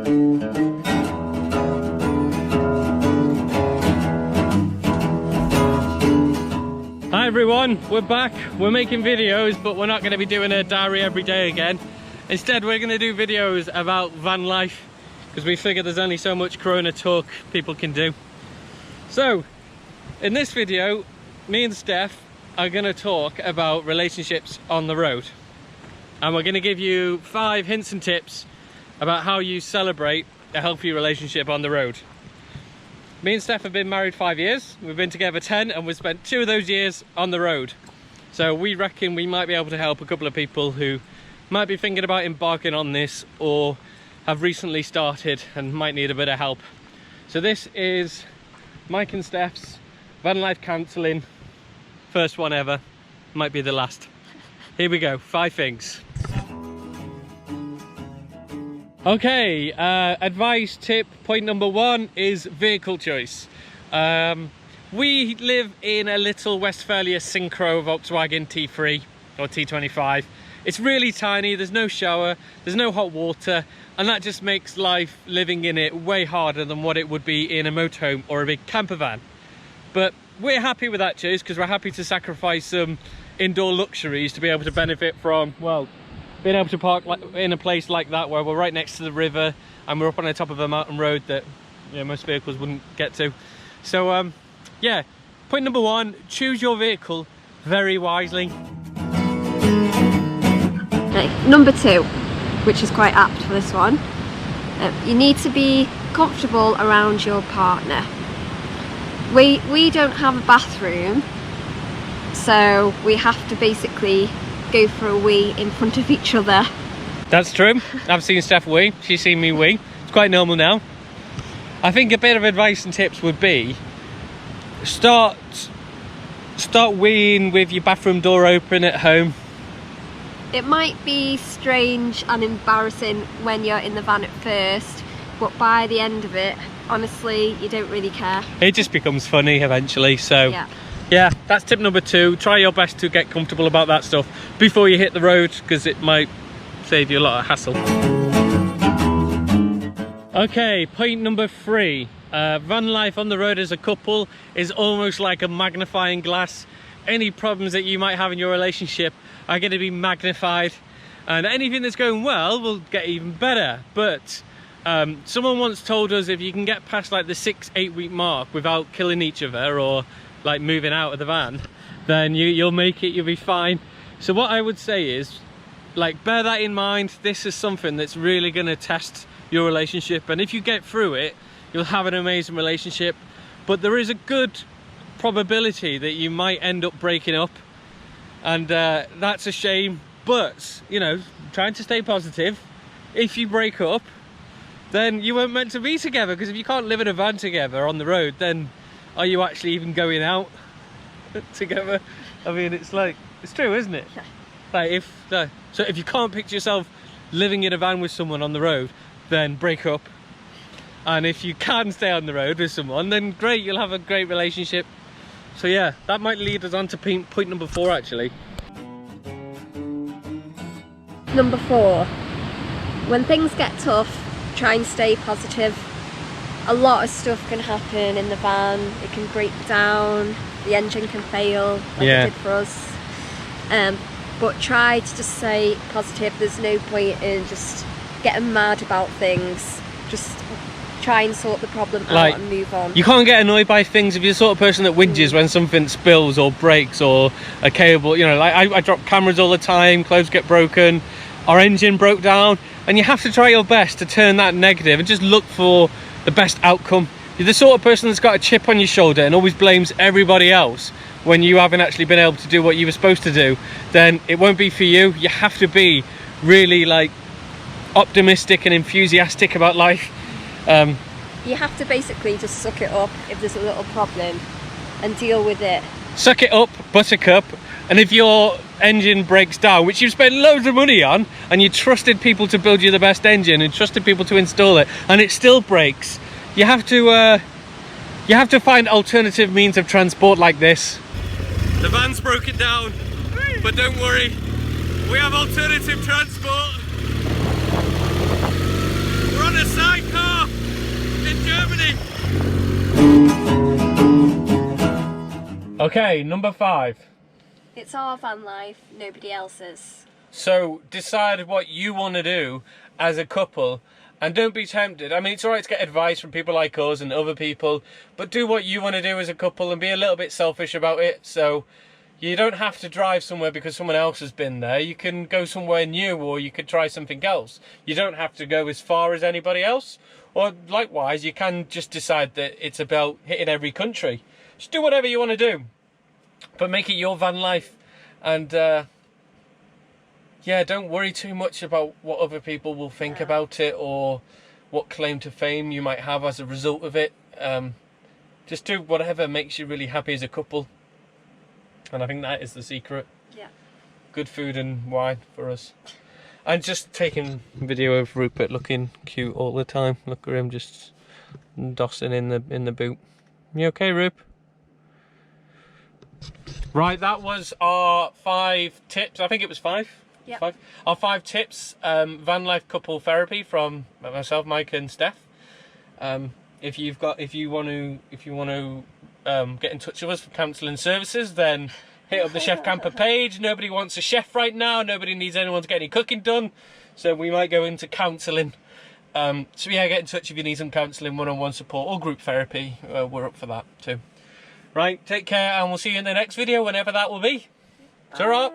Hi everyone, we're back. We're making videos, but we're not going to be doing a diary every day again. Instead, we're going to do videos about van life, because we figure there's only so much Corona talk people can do. So, in this video, me and Steph are going to talk about relationships on the road. And we're going to give you 5 hints and tips about how you celebrate a healthy relationship on the road. Me and Steph have been married 5 years, we've been together 10, and we've spent 2 of those years on the road. So we reckon we might be able to help a couple of people who might be thinking about embarking on this or have recently started and might need a bit of help. So this is Mike and Steph's van life counselling, first one ever, might be the last. Here we go, 5 things. Okay, advice tip point number 1 is vehicle choice. We live in a little Westphalia Synchro Volkswagen T3 or T25. It's really tiny, there's no shower, there's no hot water, and that just makes life living in it way harder than what it would be in a motorhome or a big camper van. But we're happy with that choice because we're happy to sacrifice some indoor luxuries to be able to benefit from, well, being able to park in a place like that where we're right next to the river and we're up on the top of a mountain road that, you know, most vehicles wouldn't get to. So yeah, point number 1, choose your vehicle very wisely. Okay, number 2, which is quite apt for this one, you need to be comfortable around your partner. We don't have a bathroom, so we have to basically go for a wee in front of each other. That's true. I've seen Steph wee, she's seen me wee. It's quite normal now. I think a bit of advice and tips would be start weeing with your bathroom door open at home. It might be strange and embarrassing when you're in the van at first, but by the end of it, honestly, you don't really care. It just becomes funny eventually, so yeah, that's tip number 2. Try your best to get comfortable about that stuff before you hit the road, because it might save you a lot of hassle. Okay, point number 3. Van life on the road as a couple is almost like a magnifying glass. Any problems that you might have in your relationship are going to be magnified, and anything that's going well will get even better. But someone once told us if you can get past like the 6-8 week mark without killing each other or like moving out of the van, then you'll make it, you'll be fine. So what I would say is, like, bear that in mind. This is something that's really going to test your relationship, and if you get through it, you'll have an amazing relationship. But there is a good probability that you might end up breaking up, and that's a shame. But, you know, trying to stay positive. If you break up, then you weren't meant to be together, because if you can't live in a van together on the road, then are you actually even going out together? I mean, it's like, it's true, isn't it? Like, so if you can't picture yourself living in a van with someone on the road, then break up. And if you can stay on the road with someone, then great, you'll have a great relationship. So yeah, that might lead us on to point number 4 actually. Number 4, when things get tough, try and stay positive. A lot of stuff can happen in the van. It can break down, the engine can fail, like it did for us. But try to just stay positive. There's no point in just getting mad about things. Just try and sort the problem out and move on. You can't get annoyed by things if you're the sort of person that whinges when something spills or breaks or a cable. You know, like I drop cameras all the time, clothes get broken, our engine broke down, and you have to try your best to turn that negative and just look for the best outcome. You're the sort of person that's got a chip on your shoulder and always blames everybody else when you haven't actually been able to do what you were supposed to do, then it won't be for you. You have to be really like optimistic and enthusiastic about life. You have to basically just suck it up if there's a little problem and deal with it. Suck it up, buttercup. And if your engine breaks down, which you've spent loads of money on, and you trusted people to build you the best engine and trusted people to install it, and it still breaks, you have to find alternative means of transport like this. The van's broken down, but don't worry, we have alternative transport. We're on a site. Okay, number 5. It's our van life, nobody else's. So decide what you want to do as a couple, and don't be tempted. I mean, it's alright to get advice from people like us and other people, but do what you want to do as a couple and be a little bit selfish about it. So you don't have to drive somewhere because someone else has been there. You can go somewhere new, or you could try something else. You don't have to go as far as anybody else. Or likewise, you can just decide that it's about hitting every country. Just do whatever you want to do, but make it your van life. And yeah, don't worry too much about what other people will think about it, or what claim to fame you might have as a result of it. Just do whatever makes you really happy as a couple. And I think that is the secret. Yeah. Good food and wine for us. And just taking video of Rupert looking cute all the time. Look at him just dossing in the boot. You okay, Rup? Right, that was our 5 tips. I think it was 5. Yeah. 5. Our 5 tips, van life couple therapy from myself, Mike, and Steph. If you want to get in touch with us for counselling services, then hit up the Chef Camper page. Nobody wants a chef right now. Nobody needs anyone to get any cooking done. So we might go into counselling. So yeah, get in touch if you need some counselling, one-on-one support, or group therapy. We're up for that too. Right, take care, and we'll see you in the next video, whenever that will be. Ta-ra!